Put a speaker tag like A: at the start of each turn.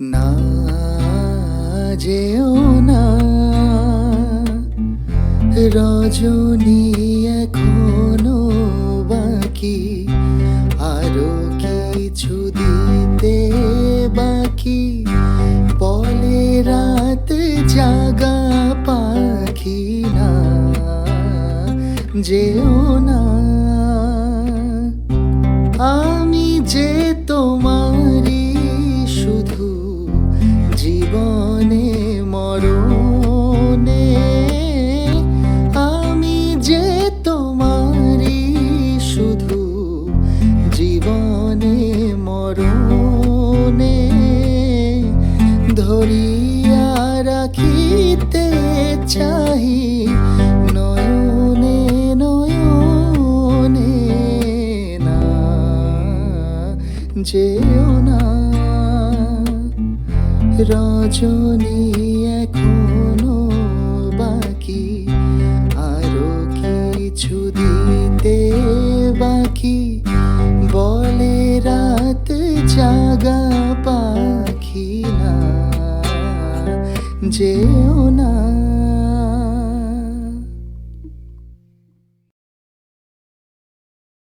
A: না যেও না রজনী, এখনো বাকি, আরো কিছু দিতে বাকি। বলে রাত জাগা পাখি, না যেও না। আমি যে তোমারই শুধু জীবনে মরণে, আমি যে তোমারই শুধু জীবনে মরণে। ধরিয়া রাখিতে চাহি নয়নে নয়নে, না যেও না রজনী, এখনো বাকি, আরো কিছু দিতে বাকি। বলে রাত জাগা পাখি, না যেও না।